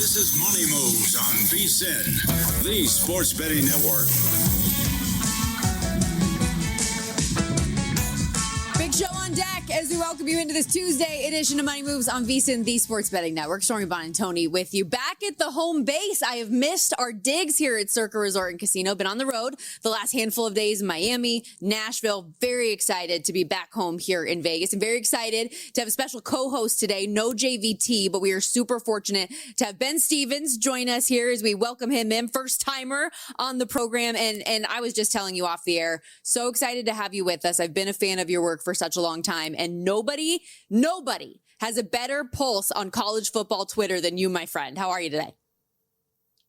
This is Money Moves on VSiN, the sports betting network. Big show on deck as we welcome you into this Tuesday edition of Money Moves on VSiN, the sports betting network. Stormy Buonantony with you. Back at the home base, I have missed our digs here at Circa Resort and Casino. Been on the road the last handful of days in Miami, Nashville. Very excited to be back home here in Vegas. And very excited to have a special co-host today. No JVT, but we are super fortunate to have Ben Stevens join us here as we welcome him in. First timer on the program. And I was just telling you off the air, so excited to have you with us. I've been a fan of your work for such a long time, and nobody has a better pulse on college football Twitter than you, my friend. How are you today?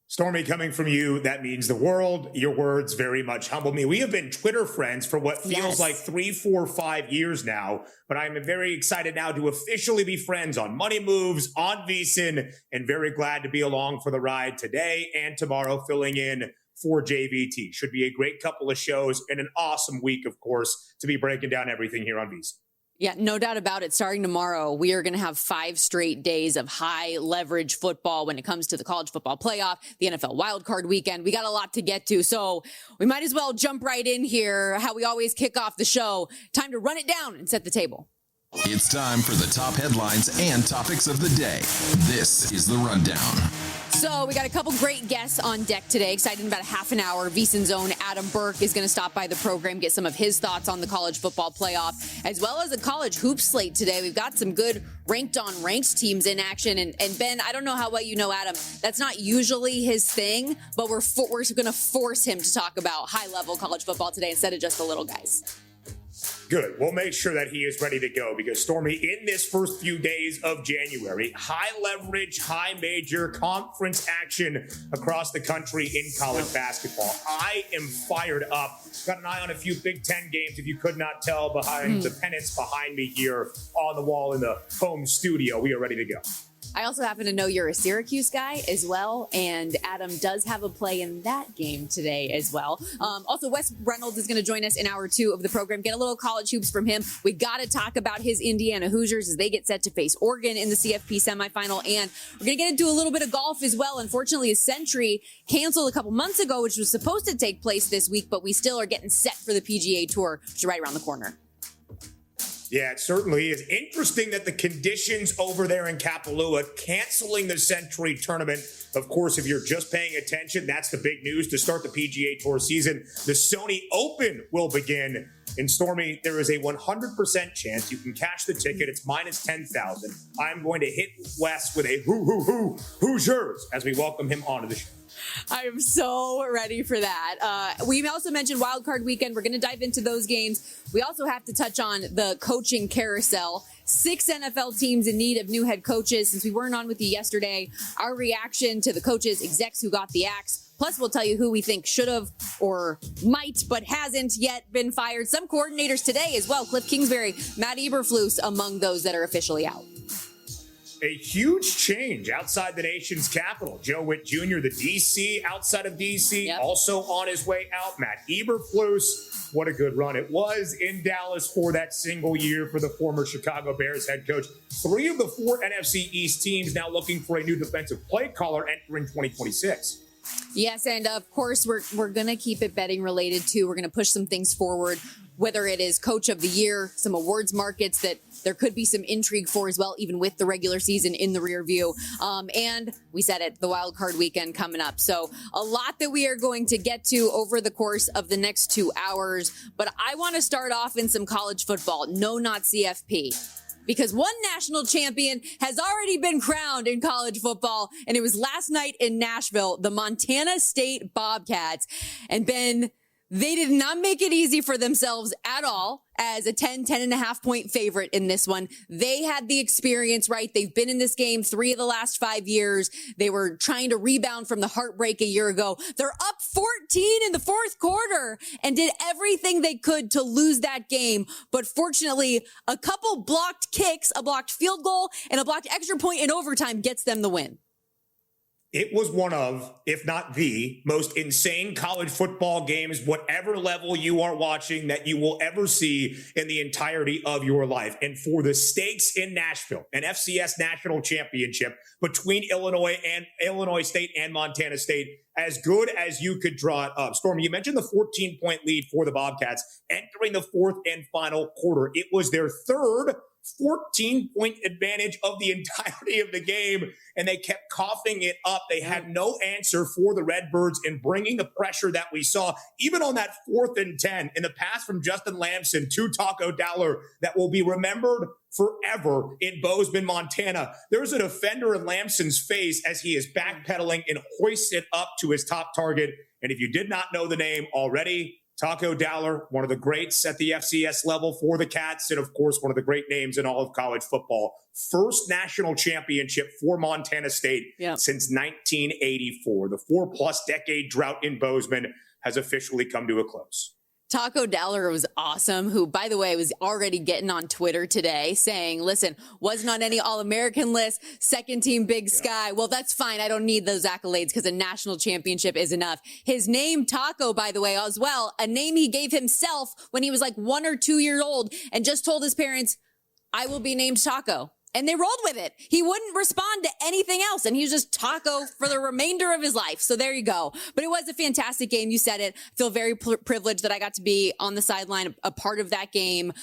Stormy, coming from you, that means the world. Your words very much humble me. We have been Twitter friends for what feels like 3, 4, 5 years now, but I'm very excited now to officially be friends on Money Moves, on VSiN, and very glad to be along for the ride today and tomorrow, filling in for JVT. Should be a great couple of shows and an awesome week, of course, to be breaking down everything here on VSiN. Yeah, no doubt about it. Starting tomorrow, we are going to have 5 straight days of high leverage football when it comes to the college football playoff, the NFL wildcard weekend. We got a lot to get to, so we might as well jump right in here. How we always kick off the show. Time to run it down and set the table. It's time for the top headlines and topics of the day. This is The Rundown. So we got a couple great guests on deck today. Excited in about a half an hour. VSiN's own Adam Burke is going to stop by the program, get some of his thoughts on the college football playoff, as well as a college hoop slate today. We've got some good ranked teams in action. And Ben, I don't know how well you know Adam. That's not usually his thing, but we're going to force him to talk about high-level college football today instead of just the little guys. Good. We'll make sure that he is ready to go because, Stormy, in this first few days of January, high leverage, high major conference action across the country in college basketball. I am fired up. Got an eye on a few Big Ten games, if you could not tell, behind the pennants behind me here on the wall in the home studio. We are ready to go. I also happen to know you're a Syracuse guy as well, and Adam does have a play in that game today as well. Also, Wes Reynolds is going to join us in hour 2 of the program. Get a little college hoops from him. We got to talk about his Indiana Hoosiers as they get set to face Oregon in the CFP semifinal, and we're going to get into a little bit of golf as well. Unfortunately, a Century canceled a couple months ago, which was supposed to take place this week, but we still are getting set for the PGA Tour, which is right around the corner. Yeah, it certainly is. Interesting that the conditions over there in Kapalua canceling the Century tournament. Of course, if you're just paying attention, that's the big news to start the PGA Tour season. The Sony Open will begin. And Stormy, there is a 100% chance you can cash the ticket. It's minus 10,000. I'm going to hit Wes with a Hoosiers as we welcome him onto the show. I am so ready for that. We also mentioned Wild Card Weekend. We're going to dive into those games. We also have to touch on the coaching carousel. 6 NFL teams in need of new head coaches. Since we weren't on with you yesterday, our reaction to the coaches, execs who got the axe. Plus, we'll tell you who we think should have or might, but hasn't yet been fired. Some coordinators today as well. Cliff Kingsbury, Matt Eberflus among those that are officially out. A huge change outside the nation's capital. Joe Witt Jr., the DC, outside of DC, also on his way out. Matt Eberflus, what a good run it was in Dallas for that single year for the former Chicago Bears head coach. 3 of the 4 NFC East teams now looking for a new defensive play caller entering 2026. Yes, and of course, we're going to keep it betting related too. We're going to push some things forward, whether it is Coach of the Year, some awards markets that there could be some intrigue for as well, even with the regular season in the rear view. And we said it, the wild card weekend coming up. So a lot that we are going to get to over the course of the next 2 hours. But I want to start off in some college football. No, not CFP. Because one national champion has already been crowned in college football, and it was last night in Nashville, the Montana State Bobcats. And Ben, they did not make it easy for themselves at all as a 10.5 point favorite in this one. They had the experience, right? They've been in this game 3 of the last 5 years. They were trying to rebound from the heartbreak a year ago. They're up 14 in the fourth quarter and did everything they could to lose that game. But fortunately, a couple blocked kicks, a blocked field goal, and a blocked extra point in overtime gets them the win. It was one of, if not the most insane college football games, whatever level you are watching, that you will ever see in the entirety of your life. And for the stakes in Nashville, an FCS national championship between Illinois State and Montana State, as good as you could draw it up. Stormy, you mentioned the 14-point lead for the Bobcats entering the fourth and final quarter. It was their third 14-point advantage of the entirety of the game, and they kept coughing it up. They had no answer for the Redbirds in bringing the pressure that we saw, even on that 4th and 10, in the pass from Justin Lamson to Taco Dowler that will be remembered forever in Bozeman, Montana. There's a defender in Lamson's face as he is backpedaling and hoists it up to his top target. And if you did not know the name already, Taco Dowler, one of the greats at the FCS level for the Cats, and of course, one of the great names in all of college football. First national championship for Montana State since 1984. The 4+ decade drought in Bozeman has officially come to a close. Taco Dowler was awesome, who, by the way, was already getting on Twitter today saying, listen, wasn't on any All-American list, second team Big Sky. Well, that's fine. I don't need those accolades because a national championship is enough. His name, Taco, by the way, as well, a name he gave himself when he was like 1 or 2 years old and just told his parents, I will be named Taco. And they rolled with it. He wouldn't respond to anything else. And he was just Taco for the remainder of his life. So there you go. But it was a fantastic game. You said it. I feel very privileged that I got to be on the sideline, a part of that game,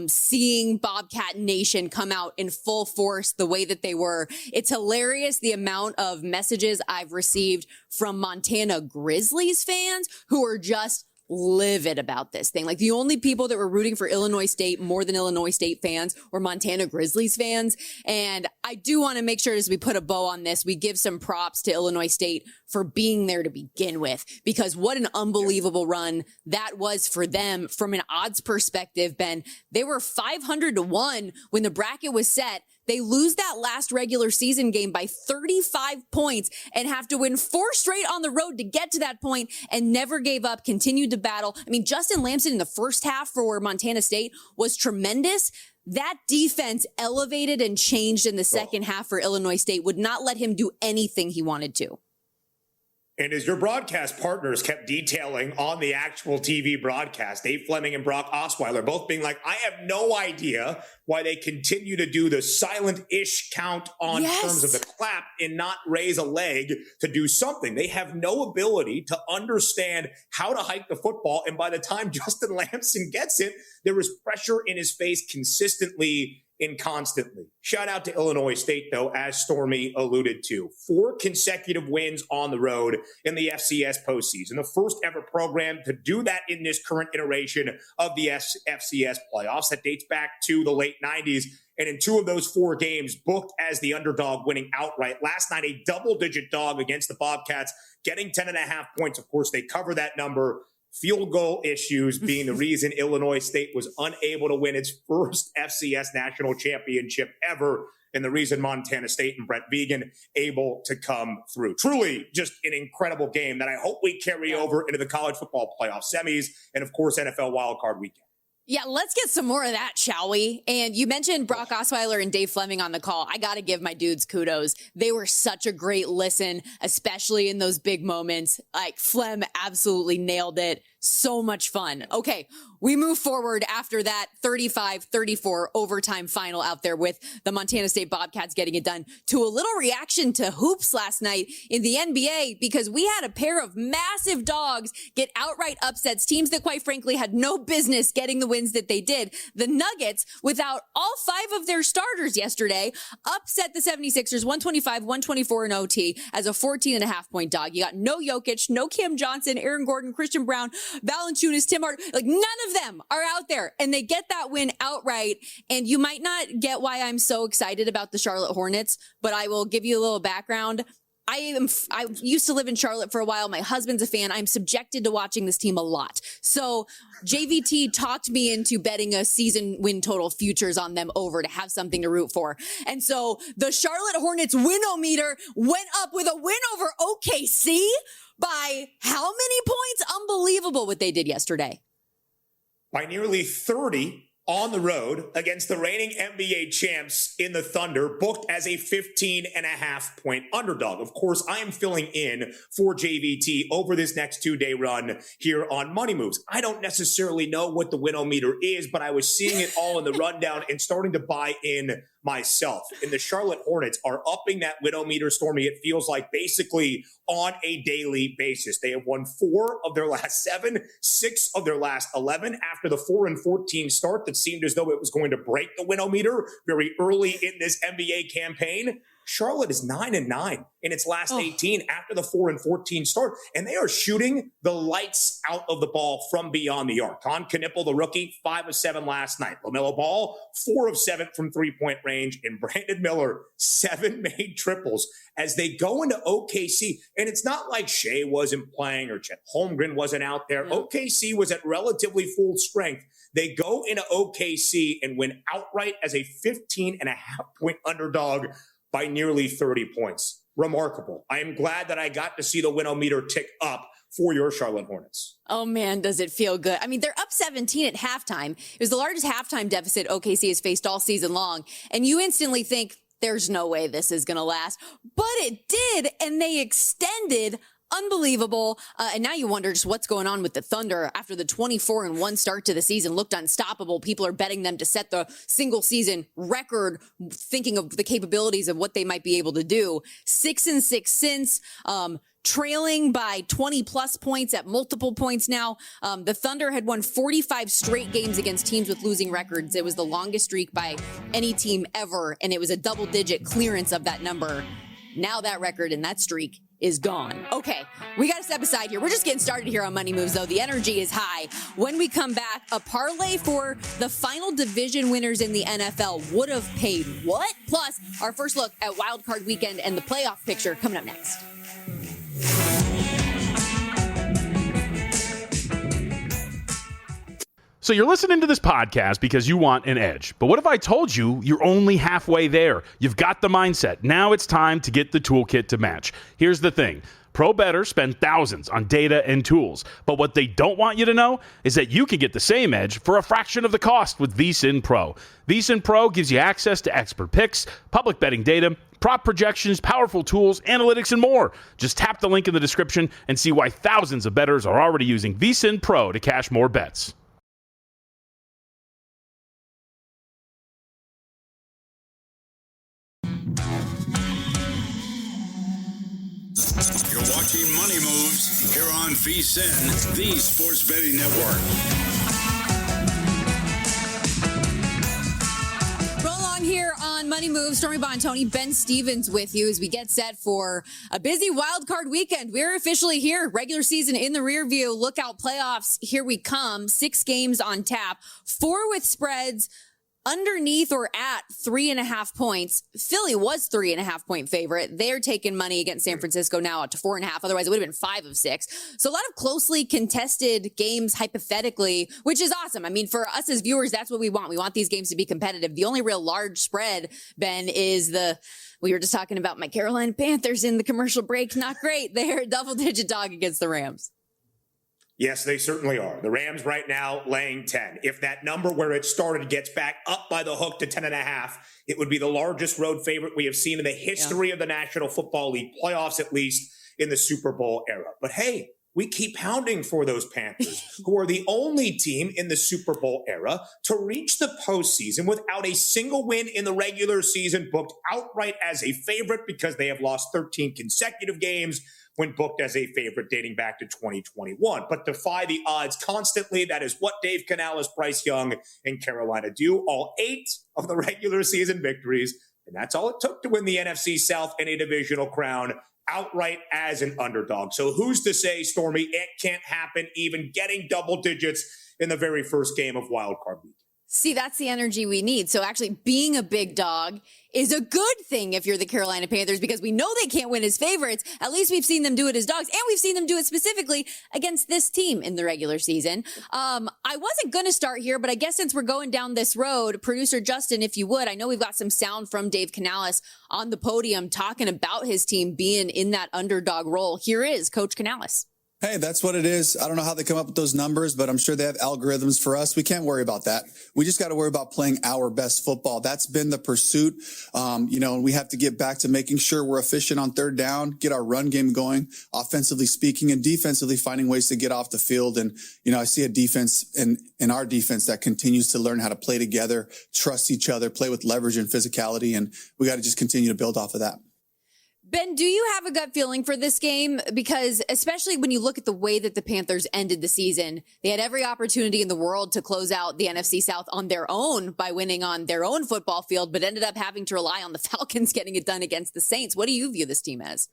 seeing Bobcat Nation come out in full force the way that they were. It's hilarious the amount of messages I've received from Montana Grizzlies fans who are just livid about this thing. Like, the only people that were rooting for Illinois State more than Illinois State fans were Montana Grizzlies fans. And I do want to make sure, as we put a bow on this, we give some props to Illinois State for being there to begin with, because what an unbelievable run that was for them from an odds perspective. Ben, they were 500-1 when the bracket was set. They lose that last regular season game by 35 points and have to win 4 straight on the road to get to that point, and never gave up, continued to battle. I mean, Justin Lamson in the first half for Montana State was tremendous. That defense elevated and changed in the second half for Illinois State, would not let him do anything he wanted to. And as your broadcast partners kept detailing on the actual TV broadcast, Dave Fleming and Brock Osweiler both being like, I have no idea why they continue to do the silent-ish count on terms of the clap and not raise a leg to do something. They have no ability to understand how to hike the football. And by the time Justin Lamson gets it, there is pressure in his face consistently and constantly. Shout out to Illinois State, though, as Stormy alluded to. 4 consecutive wins on the road in the FCS postseason. The first ever program to do that in this current iteration of the FCS playoffs. That dates back to the late 90s. And in 2 of those 4 games, booked as the underdog, winning outright. Last night, a double-digit dog against the Bobcats, getting 10.5 points. Of course, they cover that number. Field goal issues being the reason Illinois State was unable to win its first FCS national championship ever, and the reason Montana State and Brett Vigen able to come through. Truly just an incredible game that I hope we carry over into the college football playoff semis and, of course, NFL wildcard weekend. Yeah, let's get some more of that, shall we? And you mentioned Brock Osweiler and Dave Fleming on the call. I got to give my dudes kudos. They were such a great listen, especially in those big moments. Like, Flem absolutely nailed it. So much fun. Okay, we move forward after that 35-34 overtime final out there with the Montana State Bobcats getting it done, to a little reaction to hoops last night in the NBA, because we had a pair of massive dogs get outright upsets, teams that quite frankly had no business getting the wins that they did. The Nuggets, without all 5 of their starters yesterday, upset the 76ers 125-124 in OT as a 14.5 point dog. You got no Jokic, no Cam Johnson, Aaron Gordon, Christian Brown, Valanciunas, Tim Hardaway, like none of them are out there, and they get that win outright. And you might not get why I'm so excited about the Charlotte Hornets, but I will give you a little background. I used to live in Charlotte for a while. My husband's a fan. I'm subjected to watching this team a lot. So JVT talked me into betting a season win total futures on them over to have something to root for. And so the Charlotte Hornets winometer went up with a win over OKC by how many points? Unbelievable what they did yesterday. By nearly 30 on the road against the reigning NBA champs in the Thunder, booked as a 15.5-point underdog. Of course, I am filling in for JVT over this next 2-day run here on Money Moves. I don't necessarily know what the win-o-meter is, but I was seeing it all in the rundown and starting to buy in myself. And the Charlotte Hornets are upping that win-o-meter, Stormy, it feels like basically on a daily basis. They have won 4 of their last 7, 6 of their last 11 after the 4-14 start that seemed as though it was going to break the win-o-meter very early in this NBA campaign. Charlotte is 9-9 in its last 18 after the 4-14 start, and they are shooting the lights out of the ball from beyond the arc. Con Knippel, the rookie, 5 of 7 last night. LaMelo Ball, 4 of 7 from three-point range, and Brandon Miller, 7 made triples as they go into OKC. And it's not like Shea wasn't playing or Chet Holmgren wasn't out there. OKC was at relatively full strength. They go into OKC and win outright as a 15.5-point underdog by nearly 30 points. Remarkable. I am glad that I got to see the win-o-meter tick up for your Charlotte Hornets. Oh, man, does it feel good. I mean, they're up 17 at halftime. It was the largest halftime deficit OKC has faced all season long. And you instantly think, there's no way this is going to last. But it did, and they extended. Unbelievable. And now you wonder just what's going on with the Thunder after the 24-1 start to the season looked unstoppable. People are betting them to set the single season record, thinking of the capabilities of what they might be able to do. 6-6 since, trailing by 20 plus points at multiple points now. The Thunder had won 45 straight games against teams with losing records. It was the longest streak by any team ever, and it was a double-digit clearance of that number. Now that record and that streak is gone. Okay, we got to step aside here. We're just getting started here on Money Moves, though. The energy is high. When we come back, a parlay for the final division winners in the NFL would have paid what? Plus, our first look at Wild Card Weekend and the playoff picture coming up next. So you're listening to this podcast because you want an edge. But what if I told you you're only halfway there? You've got the mindset. Now it's time to get the toolkit to match. Here's the thing. Pro bettors spend thousands on data and tools. But what they don't want you to know is that you can get the same edge for a fraction of the cost with VSiN Pro. VSiN Pro gives you access to expert picks, public betting data, prop projections, powerful tools, analytics, and more. Just tap the link in the description and see why thousands of bettors are already using VSiN Pro to cash more bets. You're watching Money Moves here on VSiN, the Sports Betting Network. Roll on here on Money Moves. Stormy Buonantony, Ben Stevens with you as we get set for a busy wild card weekend. We're officially here. Regular season in the rear view. Look out, playoffs. Here we come. 6 games on tap. 4 with spreads underneath or at 3.5 points. Philly was 3.5-point favorite. They're taking money against San Francisco now up to 4.5. Otherwise, it would have been 5 of 6. So a lot of closely contested games hypothetically, which is awesome. I mean, for us as viewers, that's what we want. We want these games to be competitive. The only real large spread, Ben, is we were just talking about my Carolina Panthers in the commercial break. Not great. They're a double-digit dog against the Rams. Yes, they certainly are. The Rams right now laying 10. If that number where it started gets back up by the hook to 10.5, it would be the largest road favorite we have seen in the history of the National Football League playoffs, at least in the Super Bowl era. But hey, we keep pounding for those Panthers, who are the only team in the Super Bowl era to reach the postseason without a single win in the regular season, booked outright as a favorite because they have lost 13 consecutive games when booked as a favorite dating back to 2021. But defy the odds constantly. That is what Dave Canales, Bryce Young, and Carolina do. All 8 of the regular season victories. And that's all it took to win the NFC South and a divisional crown outright as an underdog. So who's to say, Stormy, it can't happen even getting double digits in the very first game of Wild Card Week? See, that's the energy we need. So actually being a big dog is a good thing if you're the Carolina Panthers, because we know they can't win as favorites. At least we've seen them do it as dogs, and we've seen them do it specifically against this team in the regular season. I wasn't going to start here, but I guess since we're going down this road, producer Justin, if you would, I know we've got some sound from Dave Canales on the podium talking about his team being in that underdog role. Here is Coach Canales. Hey, that's what it is. I don't know how they come up with those numbers, but I'm sure they have algorithms for us. We can't worry about that. We just got to worry about playing our best football. That's been the pursuit. And we have to get back to making sure we're efficient on third down, get our run game going, offensively speaking, and defensively finding ways to get off the field. And, I see a defense in our defense that continues to learn how to play together, trust each other, play with leverage and physicality. And we got to just continue to build off of that. Ben, do you have a gut feeling for this game? Because especially when you look at the way that the Panthers ended the season, they had every opportunity in the world to close out the NFC South on their own by winning on their own football field, but ended up having to rely on the Falcons getting it done against the Saints. What do you view this team as?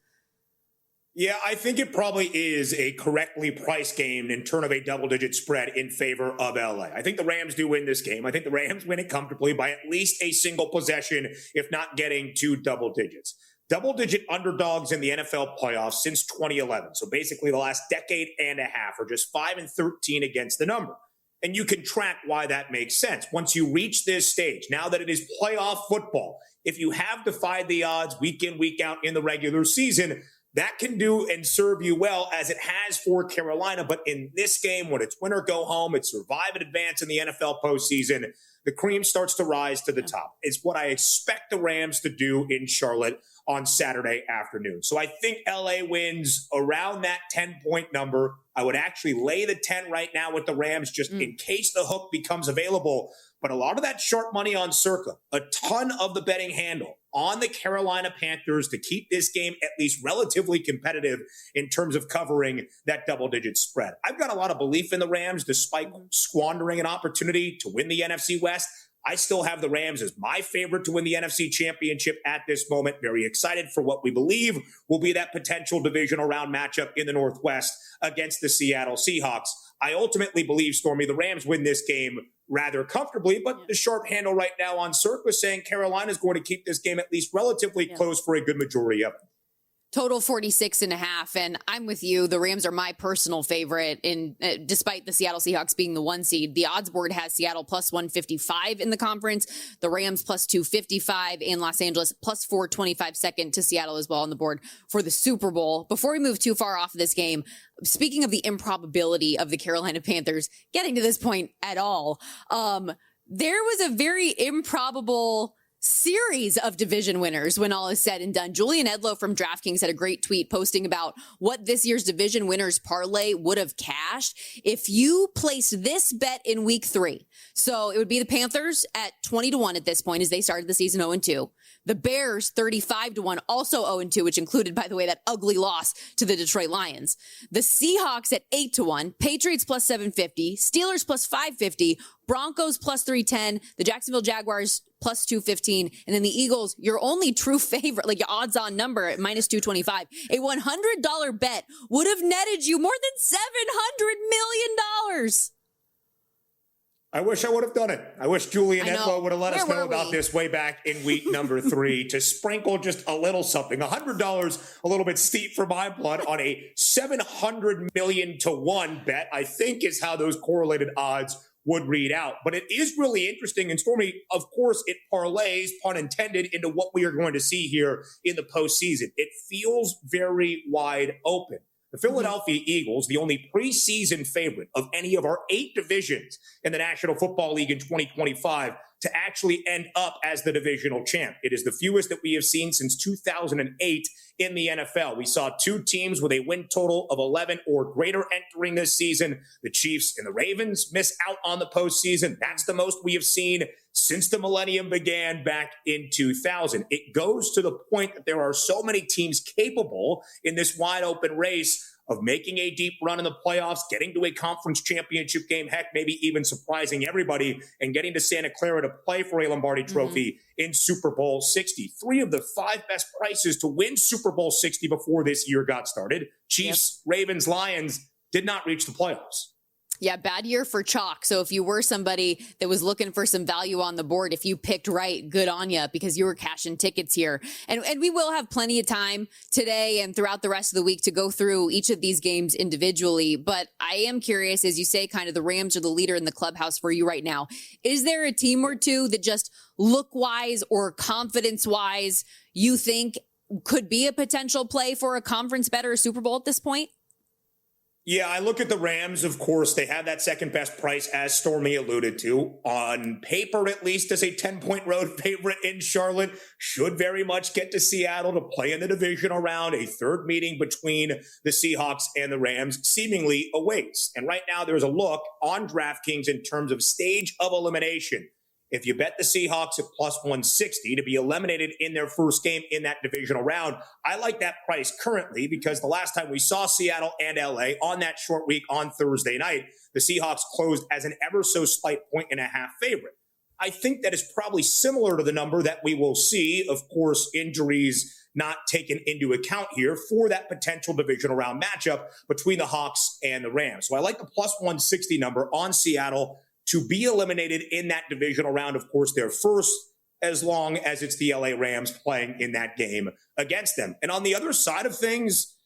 Yeah, I think it probably is a correctly priced game in turn of a double-digit spread in favor of LA. I think the Rams do win this game. I think the Rams win it comfortably by at least a single possession, if not getting to double digits. Double-digit underdogs in the NFL playoffs since 2011. So basically the last decade and a half are just 5-13 against the number. And you can track why that makes sense. Once you reach this stage, now that it is playoff football, if you have defied the odds week in, week out in the regular season, that can do and serve you well, as it has for Carolina. But in this game, when it's win or go home, it's survive and advance in the NFL postseason, the cream starts to rise to the top. It's what I expect the Rams to do in Charlotte on Saturday afternoon. So I think LA wins around that 10-point number. I would actually lay the 10 right now with the Rams just in case the hook becomes available. But a lot of that sharp money on Circa, a ton of the betting handle on the Carolina Panthers to keep this game at least relatively competitive in terms of covering that double-digit spread. I've got a lot of belief in the Rams despite squandering an opportunity to win the NFC West. I still have the Rams as my favorite to win the NFC Championship at this moment. Very excited for what we believe will be that potential divisional round matchup in the Northwest against the Seattle Seahawks. I ultimately believe, Stormy, the Rams win this game rather comfortably, but the sharp handle right now on Cirque was saying Carolina is going to keep this game at least relatively close for a good majority of it. Total 46.5. And I'm with you. The Rams are my personal favorite despite the Seattle Seahawks being the 1 seed. The odds board has Seattle plus 155 in the conference, the Rams plus 255, and Los Angeles plus 425 second to Seattle as well on the board for the Super Bowl. Before we move too far off of this game, speaking of the improbability of the Carolina Panthers getting to this point at all, there was a very improbable series of division winners when all is said and done. Julian Edlow from DraftKings had a great tweet posting about what this year's division winners parlay would have cashed if you placed this bet in week 3. So it would be the Panthers at 20-1 at this point as they started the season 0-2. The Bears 35-1, also 0-2, which included, by the way, that ugly loss to the Detroit Lions. The Seahawks at 8-1, Patriots plus 750, Steelers plus 550, Broncos plus 310, the Jacksonville Jaguars plus 215, and then the Eagles, your only true favorite, like your odds on number at minus 225. A $100 bet would have netted you more than $700 million. I wish I would have done it. I wish Julian Edlow would have let us know about this way back in week number 3 to sprinkle just a little something. $100, a little bit steep for my blood on a 700 million to 1 bet, I think is how those correlated odds would read out. But it is really interesting. And Stormy, of course, it parlays, pun intended, into what we are going to see here in the postseason. It feels very wide open. The Philadelphia Eagles, the only preseason favorite of any of our 8 divisions in the National Football League in 2025, to actually end up as the divisional champ. It is the fewest that we have seen since 2008 in the NFL. We saw 2 teams with a win total of 11 or greater entering this season. The Chiefs and the Ravens miss out on the postseason. That's the most we have seen since the millennium began back in 2000. It goes to the point that there are so many teams capable in this wide open race of making a deep run in the playoffs, getting to a conference championship game, heck, maybe even surprising everybody and getting to Santa Clara to play for a Lombardi Trophy in Super Bowl 60. 3 of the 5 best prices to win Super Bowl 60 before this year got started. Chiefs, Ravens, Lions did not reach the playoffs. Yeah, bad year for chalk. So if you were somebody that was looking for some value on the board, if you picked right, good on you, because you were cashing tickets here. And we will have plenty of time today and throughout the rest of the week to go through each of these games individually. But I am curious, as you say, kind of the Rams are the leader in the clubhouse for you right now. Is there a team or two that just look-wise or confidence-wise you think could be a potential play for a conference bet or a Super Bowl at this point? Yeah, I look at the Rams, of course, they have that second best price, as Stormy alluded to. On paper, at least, as a 10-point road favorite in Charlotte. Should very much get to Seattle to play in the divisional round, a third meeting between the Seahawks and the Rams, seemingly a waste. And right now, there's a look on DraftKings in terms of stage of elimination. If you bet the Seahawks at plus 160 to be eliminated in their first game in that divisional round, I like that price currently because the last time we saw Seattle and LA on that short week on Thursday night, the Seahawks closed as an ever so slight 1.5 favorite. I think that is probably similar to the number that we will see, of course, injuries not taken into account here for that potential divisional round matchup between the Hawks and the Rams. So I like the plus 160 number on Seattle to be eliminated in that divisional round. Of course, they're first as long as it's the LA Rams playing in that game against them. And on the other side of things,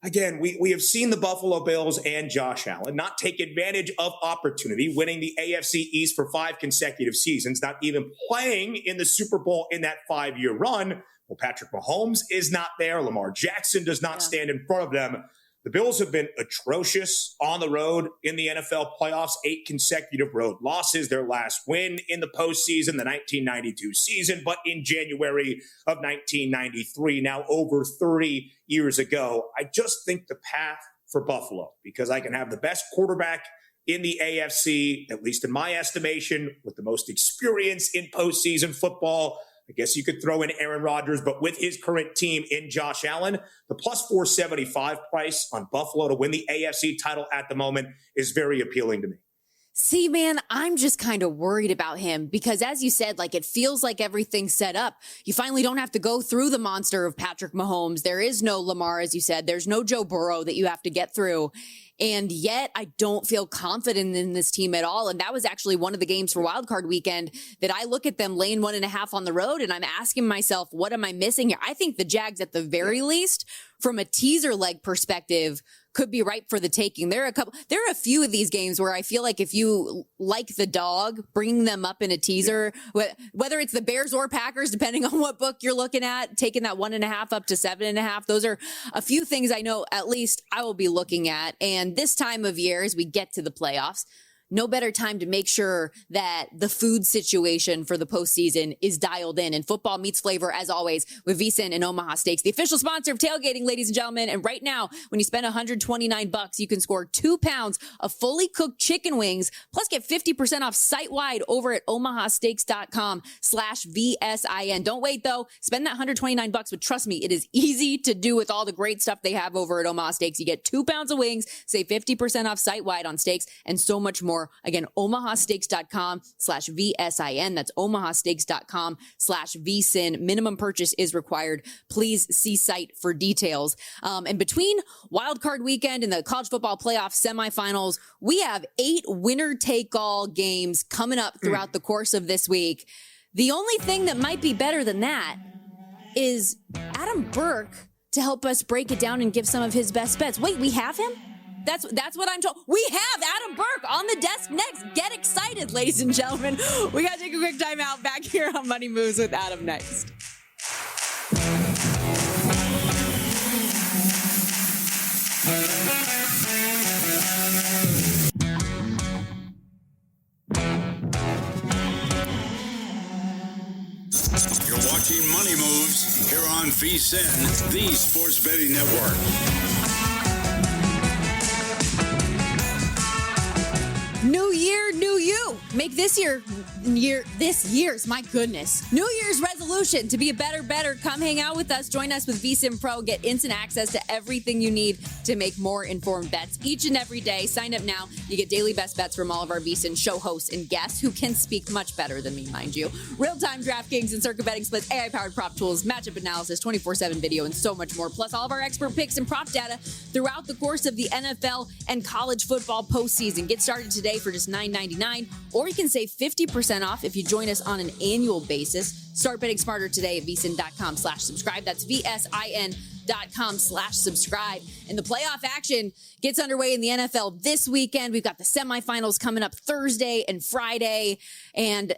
again, we have seen the Buffalo Bills and Josh Allen not take advantage of opportunity, winning the AFC East for 5 consecutive seasons, not even playing in the Super Bowl in that 5-year run. Well, Patrick Mahomes is not there. Lamar Jackson does not stand in front of them. The Bills have been atrocious on the road in the NFL playoffs, 8 consecutive road losses. Their last win in the postseason, the 1992 season, but in January of 1993, now over 30 years ago. I just think the path for Buffalo, because I can have the best quarterback in the AFC, at least in my estimation, with the most experience in postseason football. I guess you could throw in Aaron Rodgers, but with his current team in Josh Allen, the plus 475 price on Buffalo to win the AFC title at the moment is very appealing to me. See, man, I'm just kind of worried about him because, as you said, like it feels like everything's set up. You finally don't have to go through the monster of Patrick Mahomes. There is no Lamar, as you said. There's no Joe Burrow that you have to get through. And yet I don't feel confident in this team at all. And that was actually one of the games for wildcard weekend that I look at them laying 1.5 on the road. And I'm asking myself, what am I missing here? I think the Jags, at the very least, from a teaser leg perspective, could be ripe for the taking. There are a few of these games where I feel like if you like the dog, bringing them up in a teaser, whether it's the Bears or Packers, depending on what book you're looking at, taking that 1.5 up to 7.5. Those are a few things I know at least I will be looking at. And this time of year, as we get to the playoffs, no better time to make sure that the food situation for the postseason is dialed in. And football meets flavor, as always, with VSiN and Omaha Steaks, the official sponsor of tailgating, ladies and gentlemen. And right now, when you spend $129, you can score 2 pounds of fully cooked chicken wings, plus get 50% off site-wide over at omahasteaks.com/VSIN. Don't wait, though. Spend that $129, but trust me, it is easy to do with all the great stuff they have over at Omaha Steaks. You get 2 pounds of wings, save 50% off site-wide on steaks, and so much more. Again, omahasteaks.com/VSIN. That's omahasteaks.com/VSIN. Minimum purchase is required. Please see site for details. And between wildcard weekend and the college football playoff semifinals, we have 8 winner-take-all games coming up throughout the course of this week. The only thing that might be better than that is Adam Burke to help us break it down and give some of his best bets. Wait, we have him? That's what I'm told. We have Adam Burke on the desk next. Get excited, ladies and gentlemen. We got to take a quick time out. Back here on Money Moves with Adam next. You're watching Money Moves here on VSiN, the Sports Betting Network. New year, new you. Make this year's, my goodness, New Year's resolution to be a better. Come hang out with us. Join us with VSiN Pro. Get instant access to everything you need to make more informed bets each and every day. Sign up now. You get daily best bets from all of our VSiN show hosts and guests who can speak much better than me, mind you. Real-time DraftKings and Circa betting splits, AI-powered prop tools, matchup analysis, 24/7 video, and so much more. Plus all of our expert picks and prop data throughout the course of the NFL and college football postseason. Get started today for just $9.99, or you can save 50% off if you join us on an annual basis. Start betting smarter today at VSiN.com/subscribe. That's VSIN.com/subscribe. And the playoff action gets underway in the NFL this weekend. We've got the semifinals coming up Thursday and Friday. And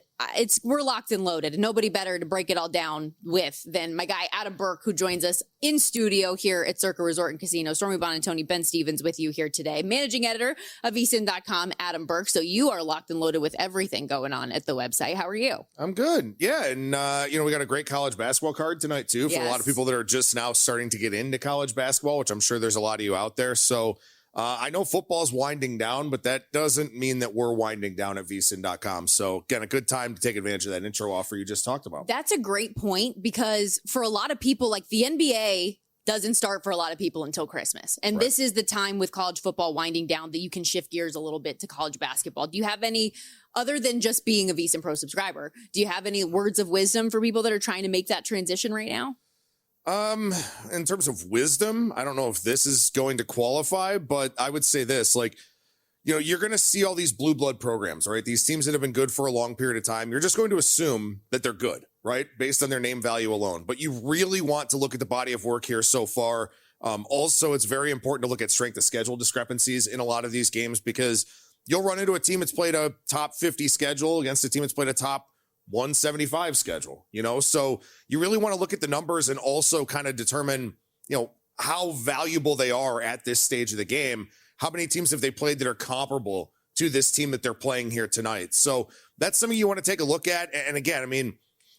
we're locked and loaded, and nobody better to break it all down with than my guy Adam Burke, who joins us in studio here at Circa Resort and Casino. Stormy Buonantony, Ben Stevens with you here today. Managing editor of VSiN.com, Adam Burke. So you are locked and loaded with everything going on at the website. How are you? I'm good. Yeah, and we got a great college basketball card tonight too for a lot of people that are just now starting to get into college basketball, which I'm sure there's a lot of you out there. So I know football's winding down, but that doesn't mean that we're winding down at VSiN.com. So again, a good time to take advantage of that intro offer you just talked about. That's a great point, because for a lot of people, like the NBA doesn't start for a lot of people until Christmas. And This is the time with college football winding down that you can shift gears a little bit to college basketball. Do you have any, other than just being a VSiN Pro subscriber, do you have any words of wisdom for people that are trying to make that transition right now? In terms of wisdom, I don't know if this is going to qualify, but I would say this, you're going to see all these blue blood programs, right? These teams that have been good for a long period of time. You're just going to assume that they're good, right? Based on their name value alone. But you really want to look at the body of work here so far. Also, it's very important to look at strength of schedule discrepancies in a lot of these games, because you'll run into a team that's played a top 50 schedule against a team that's played a top 175 schedule, so you really want to look at the numbers and also kind of determine, how valuable they are at this stage of the game. How many teams have they played that are comparable to this team that they're playing here tonight? So that's something you want to take a look at. And again,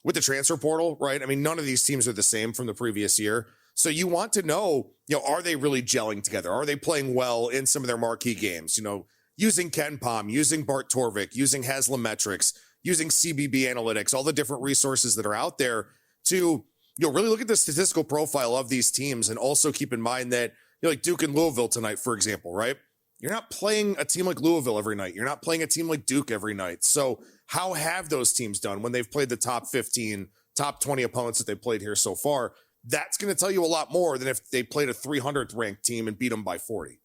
with the transfer portal, right? None of these teams are the same from the previous year. So you want to know, are they really gelling together? Are they playing well in some of their marquee games? Using KenPom, using Bart Torvik, using Haslametrics, using CBB analytics, all the different resources that are out there to, really look at the statistical profile of these teams, and also keep in mind that, like Duke and Louisville tonight, for example, right? You're not playing a team like Louisville every night. You're not playing a team like Duke every night. So how have those teams done when they've played the top 15, top 20 opponents that they played here so far? That's going to tell you a lot more than if they played a 300th ranked team and beat them by 40.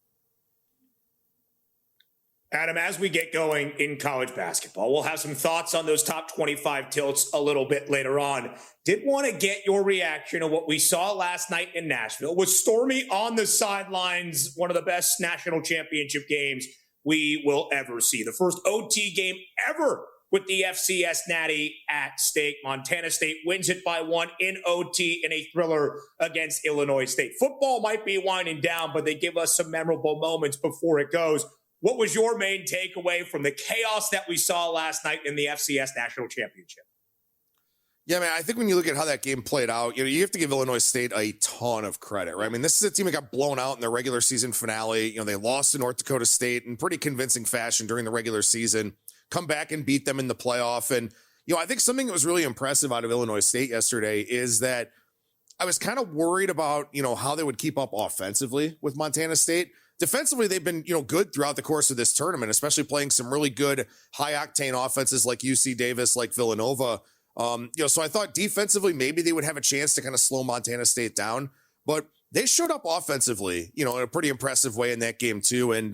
Adam, as we get going in college basketball, we'll have some thoughts on those top 25 tilts a little bit later on. Did want to get your reaction to what we saw last night in Nashville. Was Stormy on the sidelines one of the best national championship games we will ever see? The first OT game ever with the FCS Natty at stake. Montana State wins it by 1 in OT in a thriller against Illinois State. Football might be winding down, but they give us some memorable moments before it goes. What was your main takeaway from the chaos that we saw last night in the FCS National Championship? Yeah, man, I think when you look at how that game played out, you have to give Illinois State a ton of credit, right? This is a team that got blown out in their regular season finale. They lost to North Dakota State in pretty convincing fashion during the regular season, come back and beat them in the playoff. And, I think something that was really impressive out of Illinois State yesterday is that I was kind of worried about, how they would keep up offensively with Montana State. Defensively, they've been, good throughout the course of this tournament, especially playing some really good high-octane offenses like UC Davis, like Villanova. So I thought defensively, maybe they would have a chance to kind of slow Montana State down. But they showed up offensively, in a pretty impressive way in that game, too. And,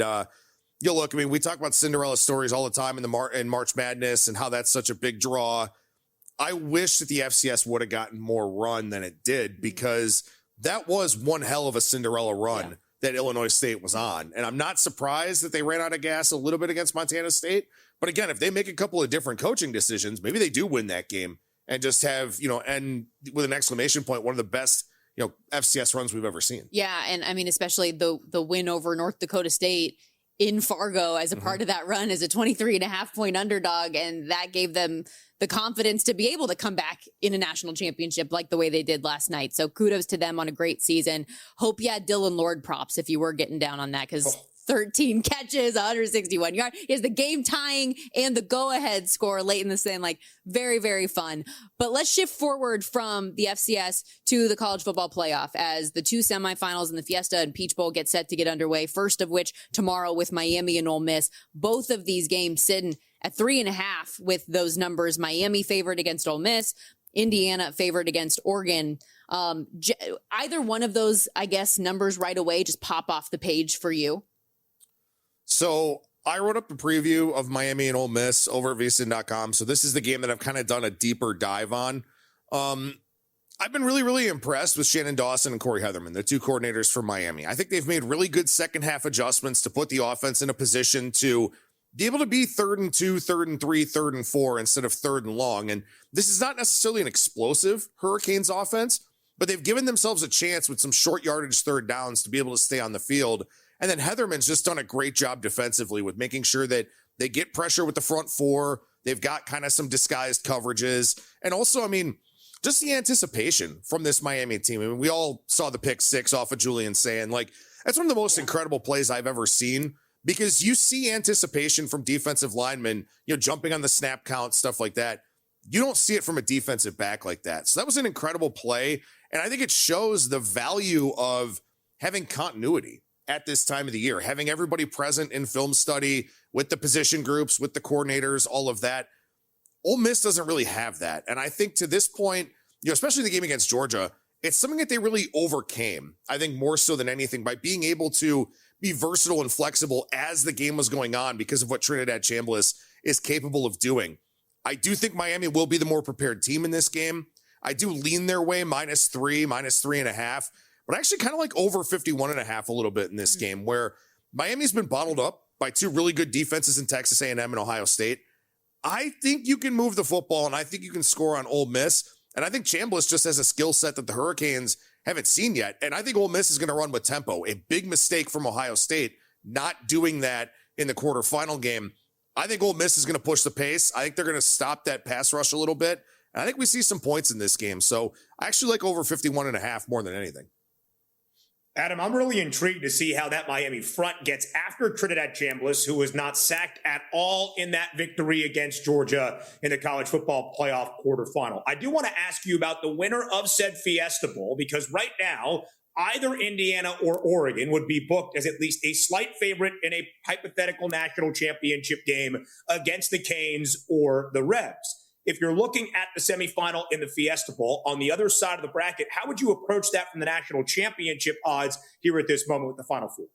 look, we talk about Cinderella stories all the time in March Madness and how that's such a big draw. I wish that the FCS would have gotten more run than it did, because that was one hell of a Cinderella run that Illinois State was on. And I'm not surprised that they ran out of gas a little bit against Montana State. But again, if they make a couple of different coaching decisions, maybe they do win that game and just have, and with an exclamation point, one of the best, FCS runs we've ever seen. Yeah. And especially the win over North Dakota State in Fargo as a part of that run as a 23.5 point underdog. And that gave them the confidence to be able to come back in a national championship like the way they did last night. So kudos to them on a great season. Hope you had Dylan Lord props if you were getting down on that, because 13 catches, 161 yards. He has the game tying and the go-ahead score late in the season. Very, very fun. But let's shift forward from the FCS to the college football playoff as the two semifinals in the Fiesta and Peach Bowl get set to get underway. First of which tomorrow with Miami and Ole Miss. Both of these games sitting at 3.5 with those numbers. Miami favored against Ole Miss, Indiana favored against Oregon. Either one of those, I guess, numbers right away just pop off the page for you. So I wrote up a preview of Miami and Ole Miss over at VSiN.com. So this is the game that I've kind of done a deeper dive on. I've been really, really impressed with Shannon Dawson and Corey Heatherman, the two coordinators for Miami. I think they've made really good second half adjustments to put the offense in a position to be able to be 3rd and 2, 3rd and 3, 3rd and 4 instead of 3rd and long. And this is not necessarily an explosive Hurricanes offense, but they've given themselves a chance with some short yardage third downs to be able to stay on the field. And then Heatherman's just done a great job defensively with making sure that they get pressure with the front four. They've got kind of some disguised coverages. And also, I mean, just the anticipation from this Miami team. I mean, we all saw the pick 6 off of Julian Sand. Like, that's one of the most incredible plays I've ever seen, because you see anticipation from defensive linemen, jumping on the snap count, stuff like that. You don't see it from a defensive back like that. So that was an incredible play. And I think it shows the value of having continuity at this time of the year, having everybody present in film study with the position groups, with the coordinators, all of that. Ole Miss doesn't really have that. And I think to this point, especially the game against Georgia, it's something that they really overcame, I think more so than anything, by being able to be versatile and flexible as the game was going on because of what Trinidad Chambliss is capable of doing. I do think Miami will be the more prepared team in this game. I do lean their way -3, -3.5, but I actually kind of like over 51.5 a little bit in this game, where Miami's been bottled up by 2 really good defenses in Texas A&M and Ohio State. I think you can move the football, and I think you can score on Ole Miss. And I think Chambliss just has a skill set that the Hurricanes haven't seen yet. And I think Ole Miss is going to run with tempo. A big mistake from Ohio State not doing that in the quarterfinal game. I think Ole Miss is going to push the pace. I think they're going to stop that pass rush a little bit. And I think we see some points in this game. So I actually like over 51.5 more than anything. Adam, I'm really intrigued to see how that Miami front gets after Trinidad Chambliss, who was not sacked at all in that victory against Georgia in the college football playoff quarterfinal. I do want to ask you about the winner of said Fiesta Bowl, because right now, either Indiana or Oregon would be booked as at least a slight favorite in a hypothetical national championship game against the Canes or the Rebs. If you're looking at the semifinal in the Fiesta Bowl on the other side of the bracket, how would you approach that from the national championship odds here at this moment with the Final Four?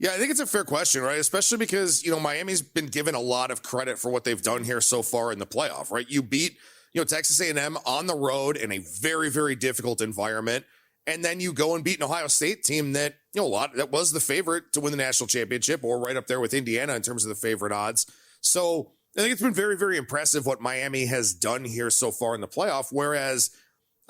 Yeah, I think it's a fair question, right? Especially because, Miami's been given a lot of credit for what they've done here so far in the playoff, right? You beat, Texas A&M on the road in a very, very difficult environment. And then you go and beat an Ohio State team that, that was the favorite to win the national championship, or right up there with Indiana in terms of the favorite odds. So I think it's been very, very impressive what Miami has done here so far in the playoff, whereas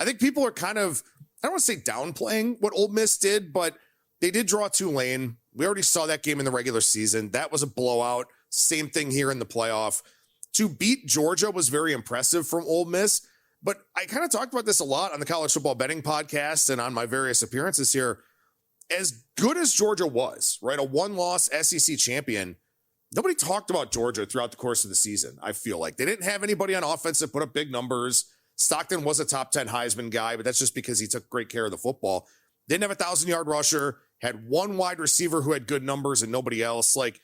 I think people are kind of, I don't want to say downplaying what Ole Miss did, but they did draw Tulane. We already saw that game in the regular season. That was a blowout. Same thing here in the playoff. To beat Georgia was very impressive from Ole Miss, but I kind of talked about this a lot on the College Football Betting Podcast and on my various appearances here. As good as Georgia was, right, a one-loss SEC champion, nobody talked about Georgia throughout the course of the season, I feel like. They didn't have anybody on offense that put up big numbers. Stockton was a top 10 Heisman guy, but that's just because he took great care of the football. Didn't have a 1,000-yard rusher, had one wide receiver who had good numbers and nobody else. Like,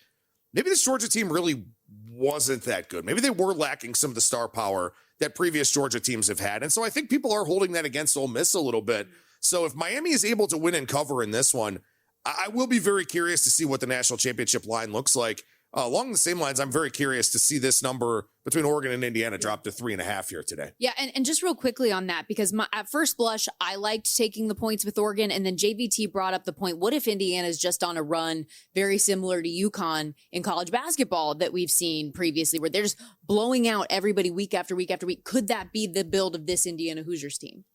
maybe this Georgia team really wasn't that good. Maybe they were lacking some of the star power that previous Georgia teams have had. And so I think people are holding that against Ole Miss a little bit. So if Miami is able to win and cover in this one, I will be very curious to see what the national championship line looks like. Along the same lines, I'm very curious to see this number between Oregon and Indiana drop to 3.5 here today. Yeah, and just real quickly on that, because at first blush, I liked taking the points with Oregon, and then JVT brought up the point, what if Indiana is just on a run very similar to UConn in college basketball that we've seen previously, where they're just blowing out everybody week after week after week? Could that be the build of this Indiana Hoosiers team?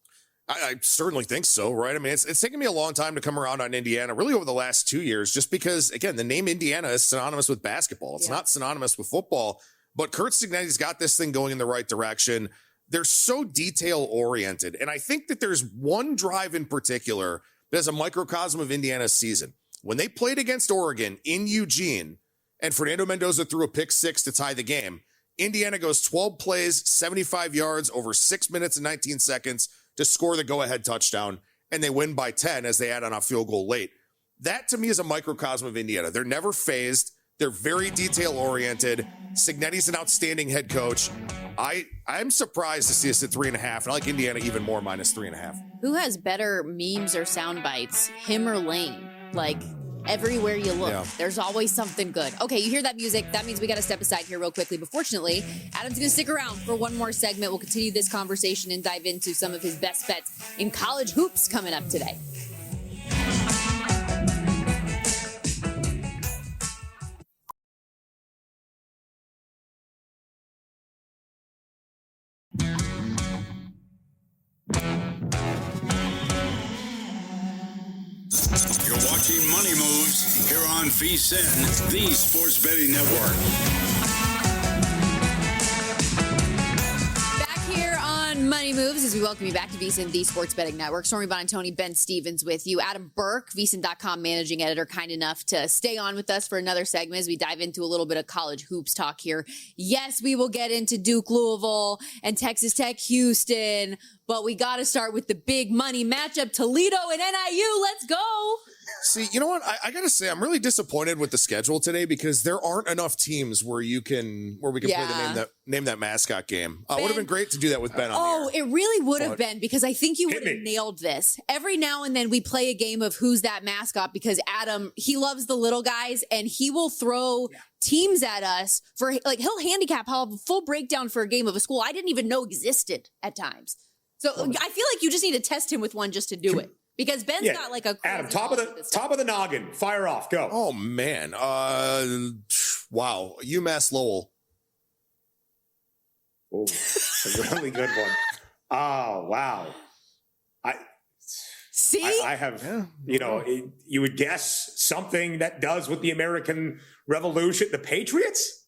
I certainly think so, right? I mean, it's taken me a long time to come around on Indiana, really over the last 2 years, just because, again, the name Indiana is synonymous with basketball. It's not synonymous with football, but Curt Cignetti's got this thing going in the right direction. They're so detail-oriented, and I think that there's one drive in particular that is a microcosm of Indiana's season. When they played against Oregon in Eugene, and Fernando Mendoza threw a pick 6 to tie the game, Indiana goes 12 plays, 75 yards, over 6 minutes and 19 seconds, to score the go-ahead touchdown, and they win by 10 as they add on a field goal late. That, to me, is a microcosm of Indiana. They're never phased. They're very detail-oriented. Cignetti's an outstanding head coach. I'm surprised to see us at 3.5, and I like Indiana even more, -3.5. Who has better memes or sound bites, him or Lane? Like, everywhere you look, there's always something good. Okay, you hear that music. That means we got to step aside here real quickly. But fortunately, Adam's going to stick around for one more segment. We'll continue this conversation and dive into some of his best bets in college hoops coming up today. You're watching Money Moves here on VSiN, the Sports Betting Network. Back here on Money Moves as we welcome you back to VSiN, the Sports Betting Network. Stormy Bonantoni, Ben Stevens with you. Adam Burke, VSiN.com managing editor, kind enough to stay on with us for another segment as we dive into a little bit of college hoops talk here. Yes, we will get into Duke Louisville and Texas Tech Houston, but we got to start with the big money matchup, Toledo and NIU. Let's go. See, you know what? I gotta say, I'm really disappointed with the schedule today because there aren't enough teams where we can play the name that mascot game. Would have been great to do that with Ben on the air. It really would have been, because I think you would have nailed this. Every now and then we play a game of who's that mascot, because Adam, he loves the little guys and he will throw teams at us for, like, he'll handicap, he'll have a full breakdown for a game of a school I didn't even know existed at times. So I feel like you just need to test him with one just to do it. Because Ben's got like a Adam, top of the noggin. Fire off. Go. Oh man. Wow. UMass Lowell. Oh, that's a really good one. Oh, wow. I have, you would guess something that does with the American Revolution. The Patriots?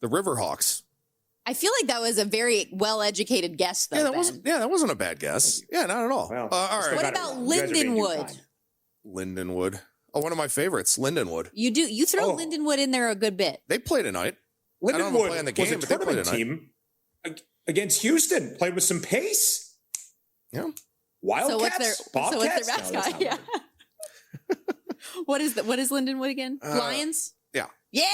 The Riverhawks. I feel like that was a very well-educated guess, though. That wasn't a bad guess. Yeah, not at all. Well, all right. What about Lindenwood? Lindenwood. Oh, one of my favorients, Lindenwood. You throw Lindenwood in there a good bit. They played tonight. Lindenwood play in the game, was a but they played tournament team against Houston. Played with some pace. Yeah. Wildcats? So what's their Bobcats? mascot? Yeah. What is Lindenwood again? Lions? Yeah. Yeah.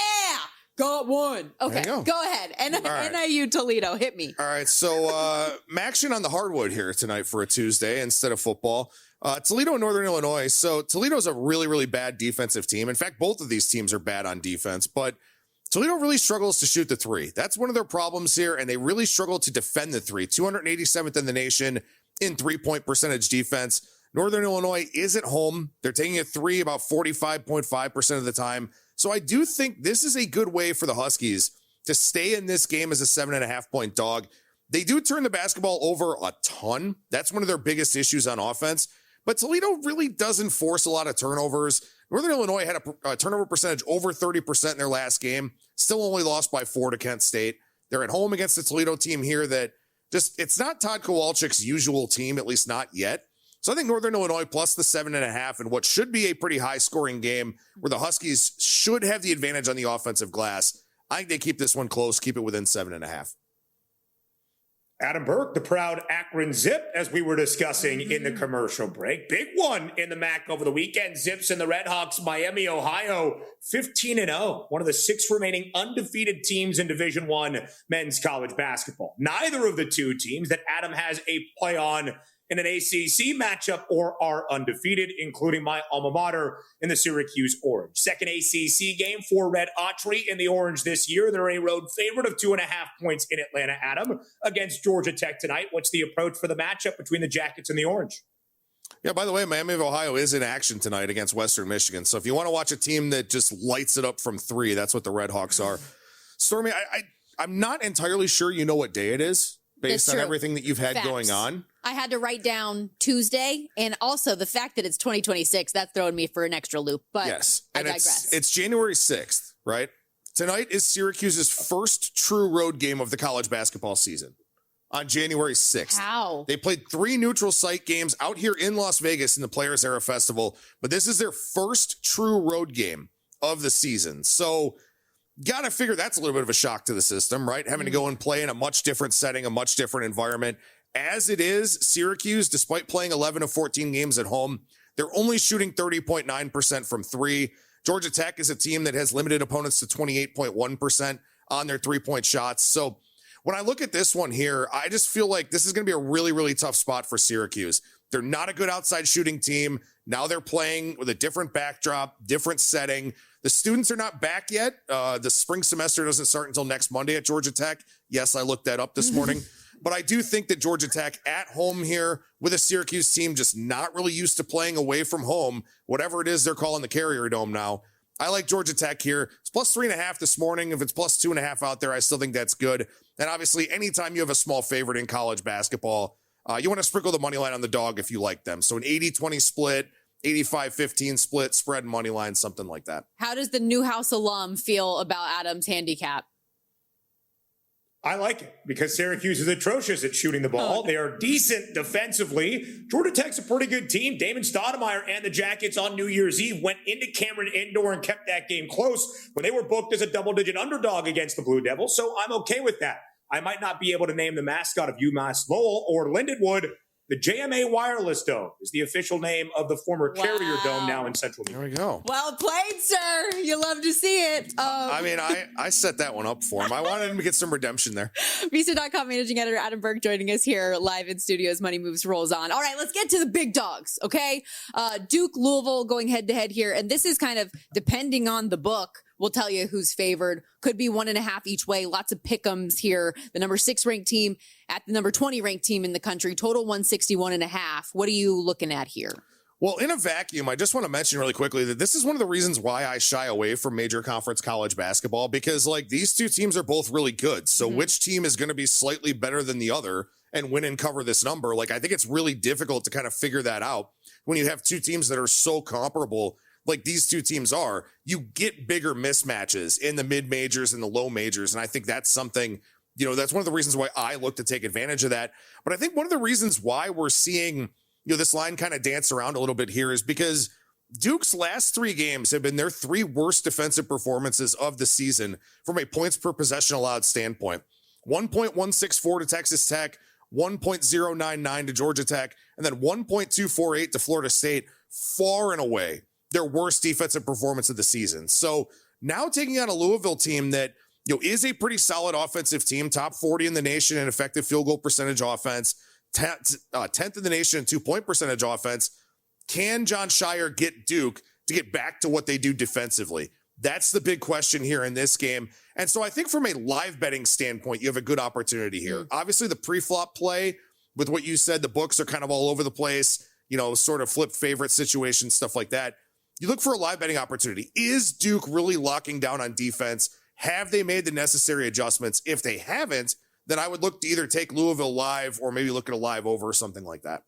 Got one. Okay, Go. go ahead. NIU Toledo, hit me. All right, so action on the hardwood here tonight for a Tuesday instead of football. Toledo and Northern Illinois. So Toledo's a really, really bad defensive team. In fact, both of these teams are bad on defense, but Toledo really struggles to shoot the three. That's one of their problems here, and they really struggle to defend the three. 287th in the nation in three-point percentage defense. Northern Illinois is at home. They're taking a three about 45.5% of the time. So I do think this is a good way for the Huskies to stay in this game as a 7.5-point dog. They do turn the basketball over a ton. That's one of their biggest issues on offense. But Toledo really doesn't force a lot of turnovers. Northern Illinois had a turnover percentage over 30% in their last game. Still only lost by 4 to Kent State. They're at home against the Toledo team here that it's not Todd Kowalczyk's usual team, at least not yet. So I think Northern Illinois plus the 7.5 and what should be a pretty high-scoring game where the Huskies should have the advantage on the offensive glass. I think they keep this one close, keep it within 7.5. Adam Burke, the proud Akron Zip, as we were discussing in the commercial break. Big one in the MAC over the weekend. Zips and the Redhawks, Miami, Ohio, 15-0. One of the 6 remaining undefeated teams in Division I men's college basketball. Neither of the two teams that Adam has a play on in an ACC matchup or are undefeated, including my alma mater in the Syracuse Orange. Second ACC game for Red Autry in the Orange this year. They're a road favorite of 2.5 points in Atlanta, Adam, against Georgia Tech tonight. What's the approach for the matchup between the Jackets and the Orange? Yeah, by the way, Miami of Ohio is in action tonight against Western Michigan. So if you want to watch a team that just lights it up from 3, that's what the Redhawks are. Stormy, I'm not entirely sure you know what day it is based on everything that you've had going on. I had to write down Tuesday, and also the fact that it's 2026, that's throwing me for an extra loop, but yes, I and digress. It's January 6th, right? Tonight is Syracuse's first true road game of the college basketball season on January 6th. How? They played 3 neutral site games out here in Las Vegas in the Players Era Festival, but this is their first true road game of the season. So got to figure that's a little bit of a shock to the system, right? Having to go and play in a much different setting, a much different environment. As it is, Syracuse, despite playing 11 of 14 games at home, they're only shooting 30.9% from 3. Georgia Tech is a team that has limited opponents to 28.1% on their 3-point shots. So when I look at this one here, I just feel like this is going to be a really, really tough spot for Syracuse. They're not a good outside shooting team. Now they're playing with a different backdrop, different setting. The students are not back yet. The spring semester doesn't start until next Monday at Georgia Tech. Yes, I looked that up this morning. But I do think that Georgia Tech at home here with a Syracuse team just not really used to playing away from home, whatever it is they're calling the Carrier Dome now. I like Georgia Tech here. It's plus 3.5 this morning. If it's plus 2.5 out there, I still think that's good. And obviously, anytime you have a small favorite in college basketball, you want to sprinkle the money line on the dog if you like them. So an 80-20 split, 85-15 split, spread, money line, something like that. How does the Newhouse alum feel about Adams' handicap? I like it because Syracuse is atrocious at shooting the ball. They are decent defensively. Georgia Tech's a pretty good team. Damon Stoudemire and the Jackets on New Year's Eve went into Cameron Indoor and kept that game close when they were booked as a double-digit underdog against the Blue Devils. So I'm okay with that. I might not be able to name the mascot of UMass Lowell or Lindenwood. The JMA Wireless Dome is the official name of the former Carrier Dome now in Central New York. There we go. Well played, sir. You love to see it. I mean, I set that one up for him. I wanted him to get some redemption there. Visa.com managing editor Adam Burke joining us here live in studio as Money Moves rolls on. All right, let's get to the big dogs, okay? Duke, Louisville going head-to-head here. And this is kind of, depending on the book, we'll tell you who's favored. Could be 1.5 each way. Lots of pick'ems here. The number 6 ranked team at the number 20 ranked team in the country. Total 161.5. What are you looking at here? Well, in a vacuum, I just want to mention really quickly that this is one of the reasons why I shy away from major conference college basketball, because like these two teams are both really good. So which team is going to be slightly better than the other and win and cover this number? Like, I think it's really difficult to kind of figure that out when you have two teams that are so comparable like these two teams are. You get bigger mismatches in the mid majors and the low majors. And I think that's something, you know, that's one of the reasons why I look to take advantage of that. But I think one of the reasons why we're seeing, you know, this line kind of dance around a little bit here is because Duke's last 3 games have been their 3 worst defensive performances of the season from a points per possession allowed standpoint. 1.164 to Texas Tech, 1.099 to Georgia Tech, and then 1.248 to Florida State, far and away their worst defensive performance of the season. So now taking on a Louisville team that, you know, is a pretty solid offensive team, top 40 in the nation in effective field goal percentage offense, 10th in the nation in 2-point percentage offense. Can Jon Scheyer get Duke to get back to what they do defensively? That's the big question here in this game. And so I think from a live betting standpoint, you have a good opportunity here. Obviously, the pre-flop play with what you said, the books are kind of all over the place, you know, sort of flip favorite situations, stuff like that. You look for a live betting opportunity. Is Duke really locking down on defense? Have they made the necessary adjustments? If they haven't, then I would look to either take Louisville live or maybe look at a live over or something like that.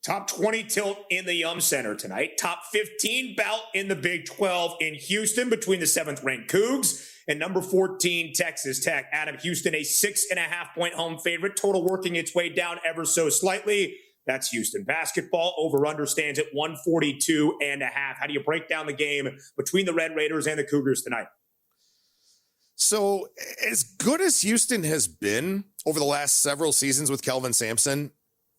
Top 20 tilt in the Yum Center tonight. Top 15 bout in the Big 12 in Houston between the 7th ranked Cougs and number 14 Texas Tech. Adam, Houston, a 6.5 point home favorite. Total working its way down ever so slightly. That's Houston basketball. Over-under stands at 142.5. How do you break down the game between the Red Raiders and the Cougars tonight? So as good as Houston has been over the last several seasons with Kelvin Sampson,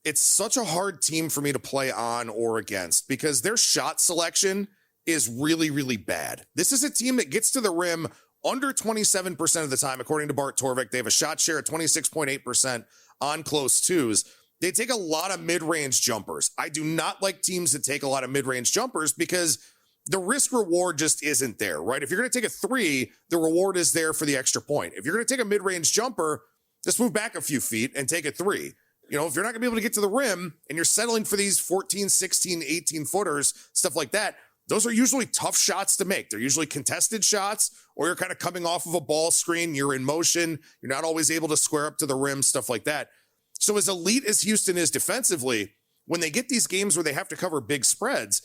it's such a hard team for me to play on or against because their shot selection is really, really bad. This is a team that gets to the rim under 27% of the time, according to Bart Torvik. They have a shot share at 26.8% on close twos. They take a lot of mid-range jumpers. I do not like teams that take a lot of mid-range jumpers because the risk reward just isn't there, right? If you're going to take a 3, the reward is there for the extra point. If you're going to take a mid-range jumper, just move back a few feet and take a 3. You know, if you're not going to be able to get to the rim and you're settling for these 14, 16, 18 footers, stuff like that, those are usually tough shots to make. They're usually contested shots, or you're kind of coming off of a ball screen. You're in motion. You're not always able to square up to the rim, stuff like that. So as elite as Houston is defensively, when they get these games where they have to cover big spreads,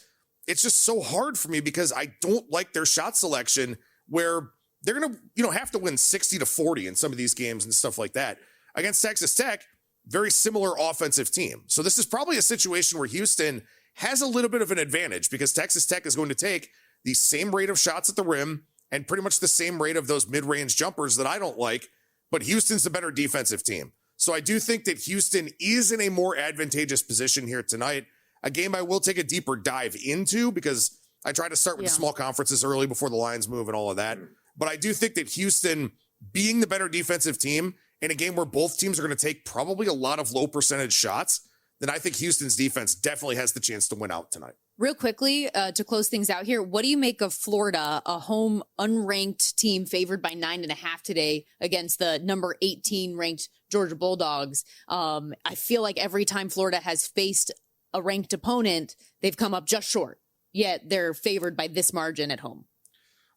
it's just so hard for me because I don't like their shot selection where they're going to, you know, have to win 60-40 in some of these games and stuff like that. Against Texas Tech, very similar offensive team. So this is probably a situation where Houston has a little bit of an advantage because Texas Tech is going to take the same rate of shots at the rim and pretty much the same rate of those mid-range jumpers that I don't like, but Houston's the better defensive team. So I do think that Houston is in a more advantageous position here tonight. A game I will take a deeper dive into because I try to start with the small conferences early before the lines move and all of that. But I do think that Houston, being the better defensive team in a game where both teams are going to take probably a lot of low percentage shots, then I think Houston's defense definitely has the chance to win out tonight. Real quickly, to close things out here, what do you make of Florida, a home unranked team favored by 9.5 today against the number 18 ranked Georgia Bulldogs? I feel like every time Florida has faced a ranked opponent, they've come up just short, yet they're favored by this margin at home.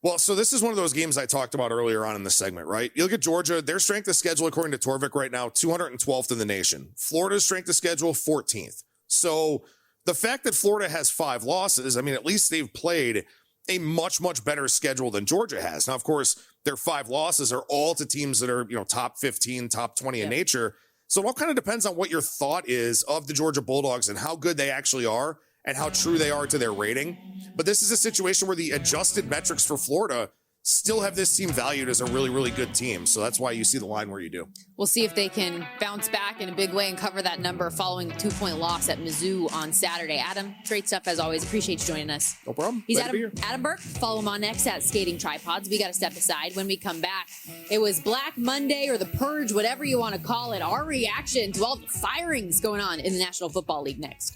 Well, so this is one of those games I talked about earlier on in the segment, right? You look at Georgia, their strength of schedule, according to Torvik right now, 212th in the nation. Florida's strength of schedule, 14th. So the fact that Florida has 5 losses, I mean, at least they've played a much, much better schedule than Georgia has. Now, of course, their 5 losses are all to teams that are, top 15, top 20 in nature. So it all kind of depends on what your thought is of the Georgia Bulldogs and how good they actually are and how true they are to their rating. But this is a situation where the adjusted metrics for Florida still have this team valued as a really, really good team. So that's why you see the line where you do. We'll see if they can bounce back in a big way and cover that number following the 2-point loss at Mizzou on Saturday. Adam, great stuff as always. Appreciate you joining us. No problem. He's Glad to be here. Adam Burke. Follow him on X at Skating Tripods. We got to step aside. When we come back, it was Black Monday or the Purge, whatever you want to call it. Our reaction to all the firings going on in the National Football League next.